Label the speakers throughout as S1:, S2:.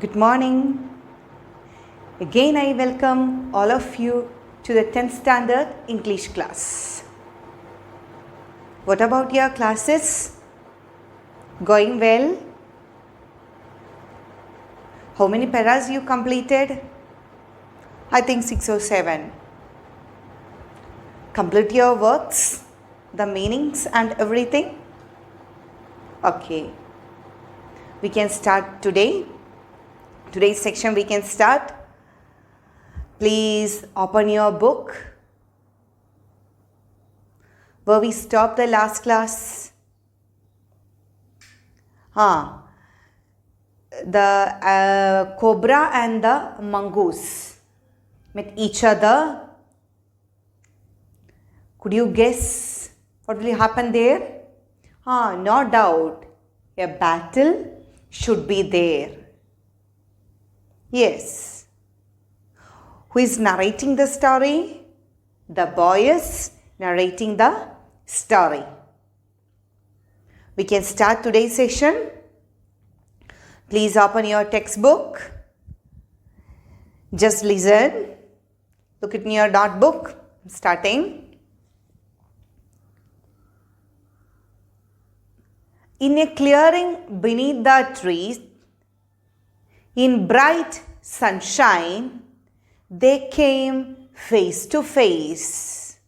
S1: Good morning. Again, I welcome all of you to the 10th standard English class. What about your classes? Going well? How many paras you completed? I think 6 or 7. Complete your works, the meanings and everything? Okay. We can start today. Today's section we can start. Please open your book. Where we stopped the last class. The cobra and the mongoose met each other. Could you guess what will happen there? No doubt. A battle should be there. Yes. Who is narrating the story? The boy is narrating the story. We can start today's session. Please open your textbook. Just listen. Look at your notebook. Starting. In a clearing beneath the trees, in bright sunshine, they came face to face.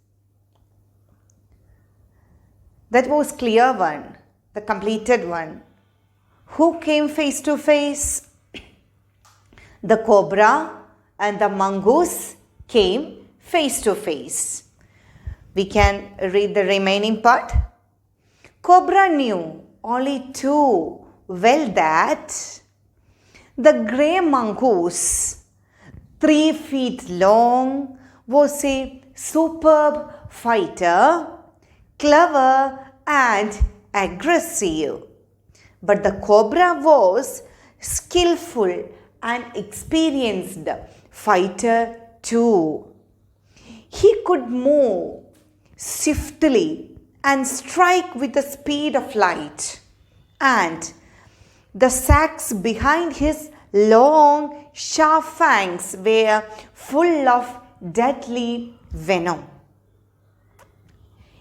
S1: That was clear one, the completed one. Who came face to face? The cobra and the mongoose came face to face. We can read the remaining part. Cobra knew only too well that the grey mongoose, 3 feet long, was a superb fighter, clever and aggressive. But the cobra was skillful and experienced fighter too. He could move swiftly and strike with the speed of light, and the sacs behind his long, sharp fangs were full of deadly venom.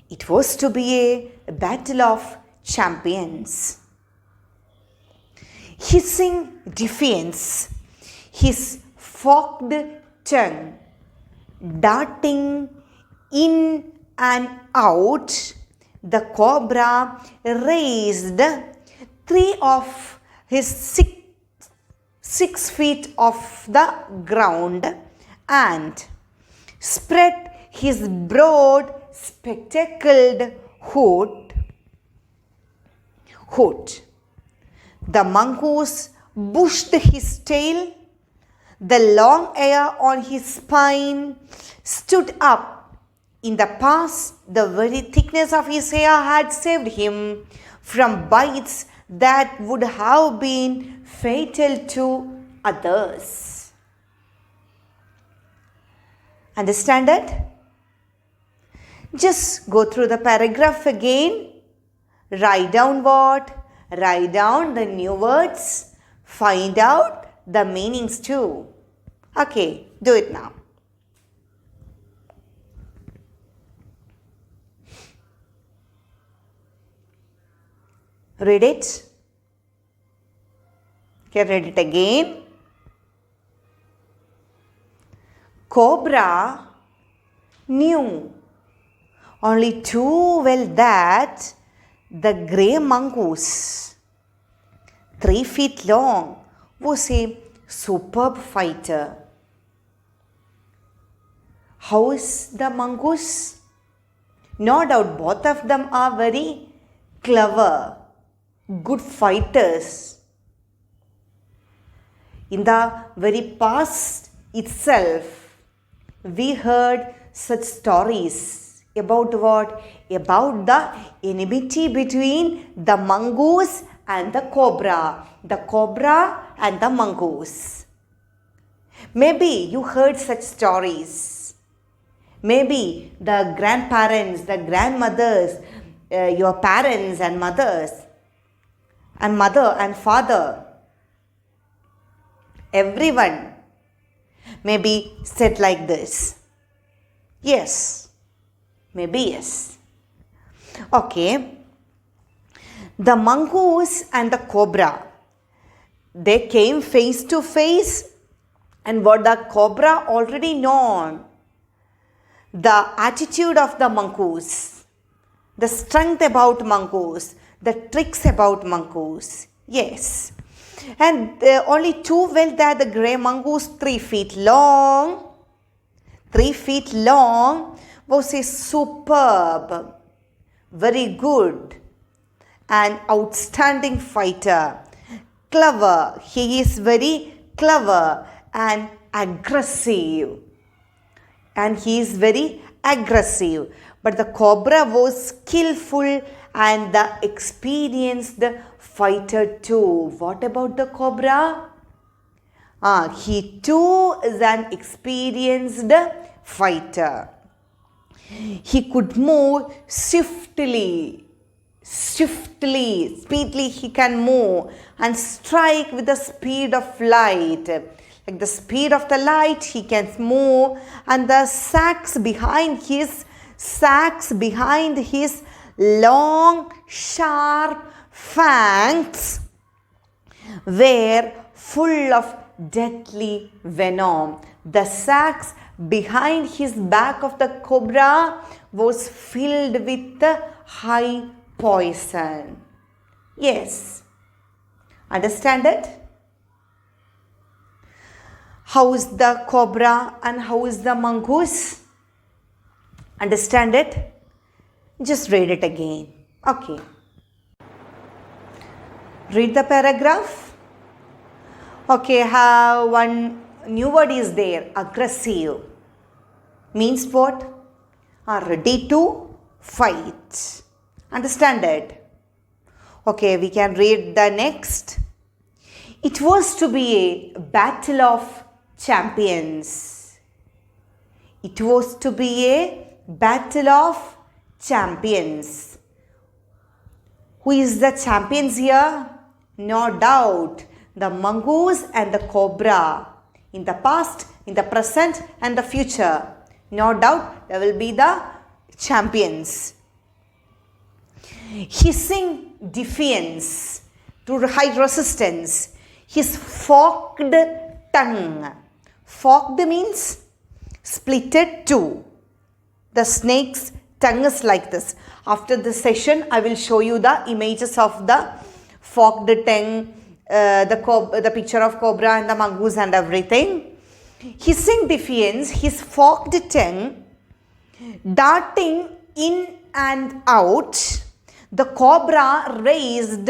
S1: It was to be a battle of champions. Hissing defiance, his forked tongue darting in and out, the cobra raised 3 of his 6 feet off the ground and spread his broad spectacled hood. The mongoose bushed his tail. The long hair on his spine stood up. In the past, the very thickness of his hair had saved him from bites that would have been fatal to others. Understand that? Just go through the paragraph again. Write down what? Write down the new words. Find out the meanings too. Okay, do it now. Read it. Okay, read it again. Cobra knew only too well that the grey mongoose, 3 feet long, was a superb fighter. How is the mongoose? No doubt both of them are very clever, good fighters. In the very past itself, we heard such stories about what? About the enmity between the mongoose and the cobra. The cobra and the mongoose. Maybe you heard such stories. Maybe the grandparents, the grandmothers, your parents and mothers and mother and father Everyone maybe said like this. Yes. Maybe yes. Okay. The mongoose and the cobra, they came face to face, and what the cobra already known, the attitude of the mongoose, the strength about mongoose, the tricks about mongoose. Yes. And only too well that the grey mongoose, 3 feet long, was a superb, very good and outstanding fighter. Clever. He is very clever and aggressive. But the cobra was skillful and the experienced fighter too. What about the cobra? He too is an experienced fighter. He could move speedily he can move and strike with the speed of light. Like the speed of the light, he can move, and the sacs behind his long, sharp fangs were full of deadly venom. The sacs behind his back of the cobra was filled with high poison. Yes. Understand it? How is the cobra and how is the mongoose? Understand it? Just read it again. Okay. Read the paragraph. Okay, one new word is there. Aggressive. Means what? Are ready to fight. Understand it? Okay, we can read the next. It was to be a battle of champions. It was to be a battle of champions. Who is the champions here? No doubt, the mongoose and the cobra. In the past, in the present and the future. No doubt, there will be the champions. Hissing defiance to high resistance. His forked tongue. Forked means splitted two. The snake's tongue is like this. After this session, I will show you the images of the forked tongue, the picture of cobra and the mongoose and everything. Hissing defiance, his forked tongue, darting in and out, the cobra raised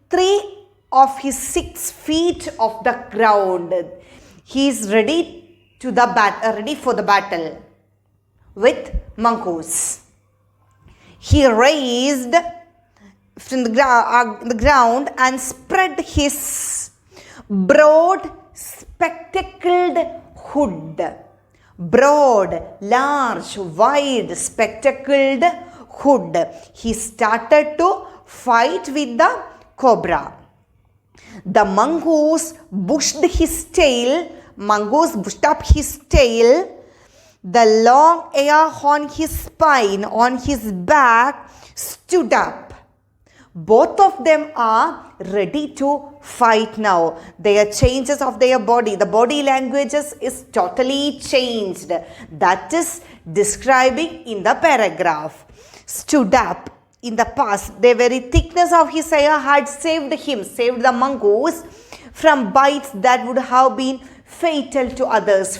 S1: 3 of his 6 feet off the ground. He is ready for the battle with mongoose. He raised from the ground and spread his broad spectacled hood. Broad, large, wide, spectacled hood. He started to fight with the cobra. The mongoose bushed up his tail. The long hair on his spine, on his back, stood up. Both of them are ready to fight now. Their changes of their body, the body languages is totally changed. That is describing in the paragraph. Stood up. In the past, the very thickness of his hair had saved the mongoose from bites that would have been failure to others.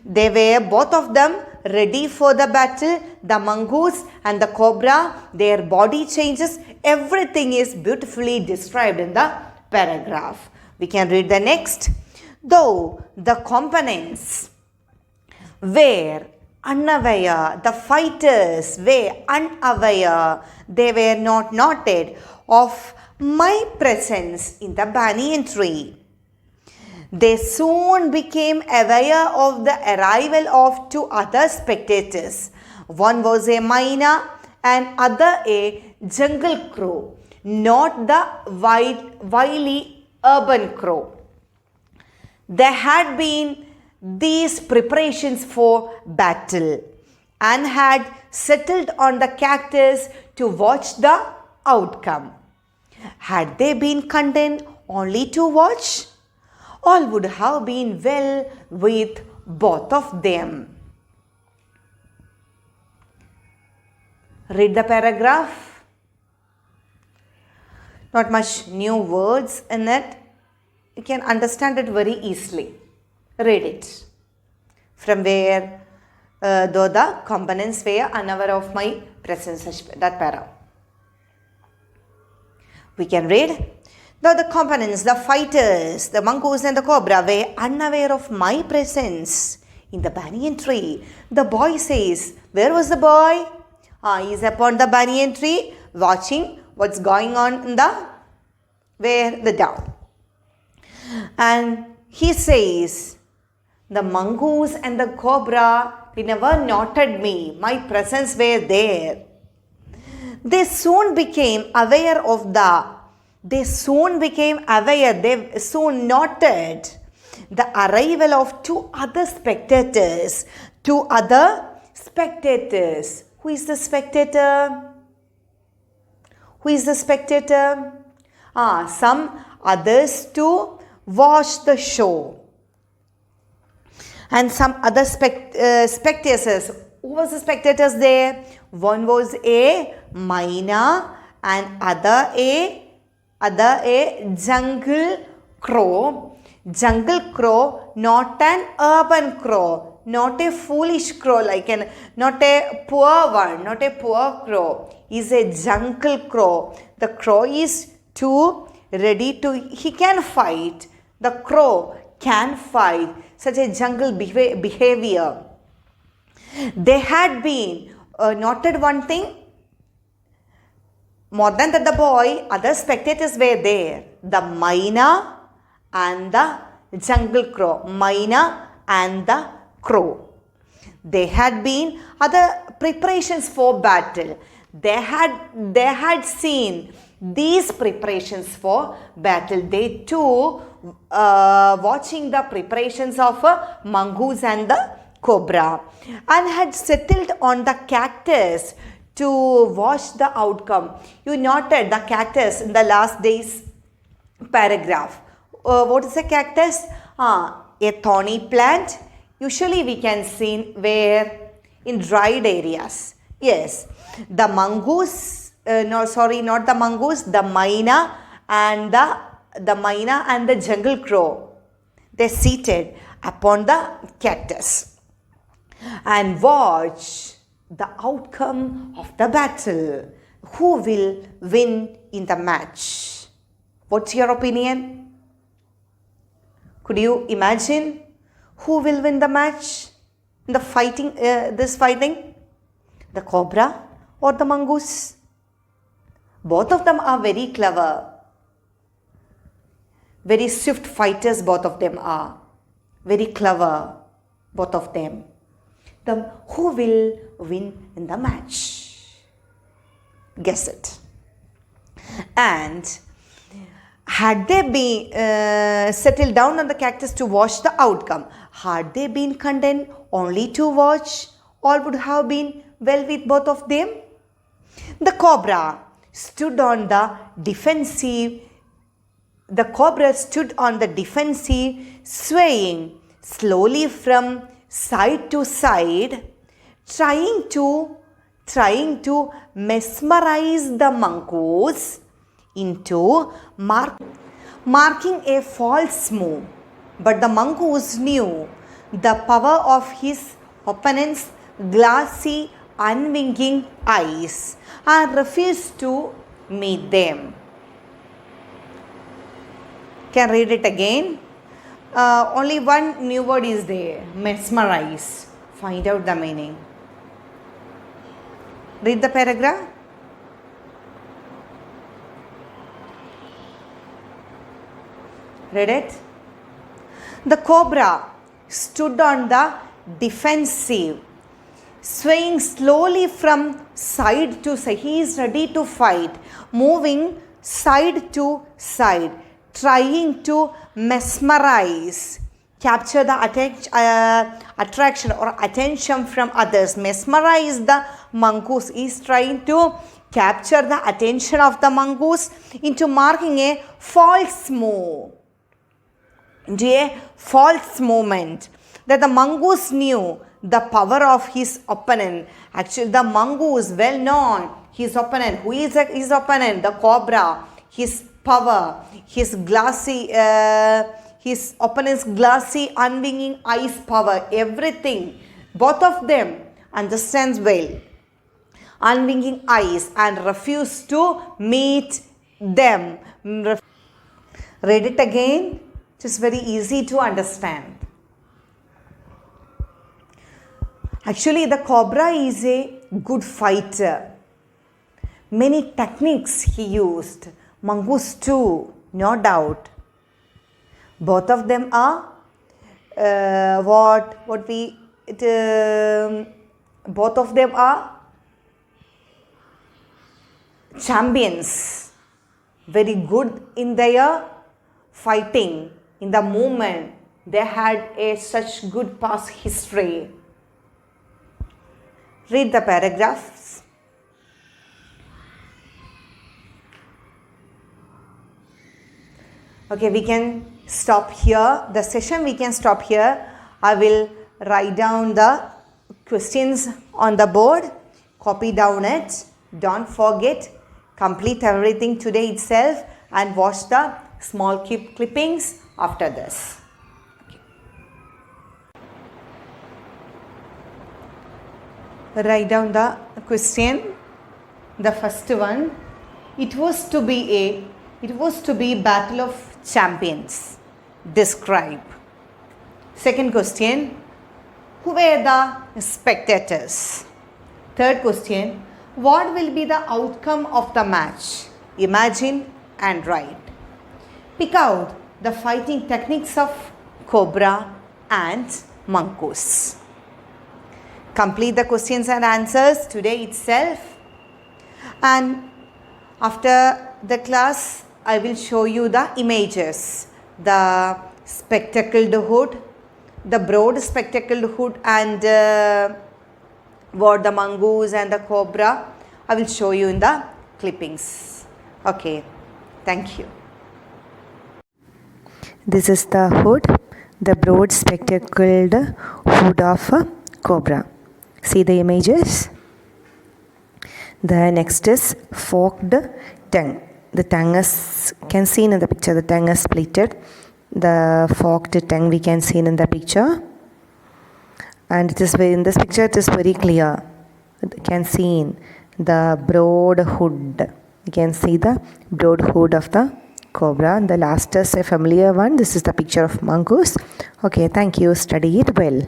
S1: They were both of them ready for the battle. The mongoose and the cobra, their body changes, everything is beautifully described in the paragraph. We can read the next. Though the components were unaware, the fighters were unaware, they were not noted of my presence in the banyan tree. They soon became aware of the arrival of 2 other spectators. One was a myna and other a jungle crow, not the wily urban crow. There had been these preparations for battle and had settled on the cactus to watch the outcome. Had they been content only to watch, all would have been well with both of them. Read the paragraph. Not much new words in it. You can understand it very easily. Read it. From where, though the components were unaware of my presence, that para. We can read. Though the components, the fighters, the mongoose and the cobra were unaware of my presence in the banyan tree, the boy says, where was the boy? He is upon the banyan tree watching what's going on in the down. And he says, the mongoose and the cobra, they never noted me. My presence were there. They soon noted the arrival of two other spectators. Who is the spectator? Some others to watch the show. And some other spectators. Who was the spectators there? One was a myna and other a jungle crow. Jungle crow, not an urban crow, not a foolish crow, not a poor one, not a poor crow. Is a jungle crow. The crow is too ready to, he can fight. The crow can fight. Such a jungle behavior. They had been noted one thing. More than that, the boy, other spectators were there. The myna and the jungle crow. Myna and the crow. There had been other preparations for battle. They had seen these preparations for battle. They too watching the preparations of a mongoose and the cobra and had settled on the cactus to watch the outcome. You noted the cactus in the last day's paragraph. What is a cactus? A thorny plant. Usually we can see where in dried areas. Yes, the mongoose, not the mongoose, the myna and the jungle crow. They seated upon the cactus and watch the outcome of the battle. Who will win in the match? What's your opinion? Could you imagine who will win the match? In the fighting, this fighting? The cobra or the mongoose? Both of them are very clever. Very swift fighters, both of them are. Very clever, both of them. Who will win in the match? Guess it. And had they been settled down on the cactus to watch the outcome, had they been content only to watch, all would have been well with both of them. The cobra stood on the defensive. The cobra stood on the defensive, swaying slowly from side to side, trying to mesmerize the mongoose into marking a false move. But the mongoose knew the power of his opponent's glassy, unwinking eyes and refused to meet them. Can read it again. Only one new word is there. Mesmerize. Find out the meaning. Read the paragraph. Read it. The cobra stood on the defensive, swaying slowly from side to side. He is ready to fight, moving side to side, trying to mesmerize, capture the attraction or attention from others. Mesmerize the mongoose. Is trying to capture the attention of the mongoose into marking a false move, into a false movement. That the mongoose knew the power of his opponent. Actually, the mongoose well known his opponent. Who is his opponent? The cobra. His power, his opponent's glassy, unwinking eyes power, everything. Both of them understands well. Unwinking eyes and refuse to meet them. Read it again. It is very easy to understand. Actually, the cobra is a good fighter. Many techniques he used. Mongoose too, no doubt. Both of them are both of them are champions. Very good in their fighting, in the movement. They had such good past history. Read the paragraphs. Okay, we can stop here. The session we can stop here. I will write down the questions on the board. Copy down it. Don't forget. Complete everything today itself and watch the small clippings after this. Okay. Write down the question. The first one. It was to be Battle of Champions. Describe. Second question. Who were the spectators? Third question. What will be the outcome of the match? Imagine and write. Pick out the fighting techniques of cobra and mongoose. Complete the questions and answers today itself. And after the class, I will show you the images. The spectacled hood, the broad spectacled hood, and what the mongoose and the cobra. I will show you in the clippings. Okay, thank you.
S2: This is the hood, the broad spectacled hood of a cobra. See the images. The next is forked tongue. The tongue is can see in the picture. The tongue is splitted. The forked tongue we can see in the picture. And it is in this picture it is very clear. You can see the broad hood. You can see the broad hood of the cobra. And the last is a familiar one. This is the picture of mongoose. Okay, thank you. Study it well.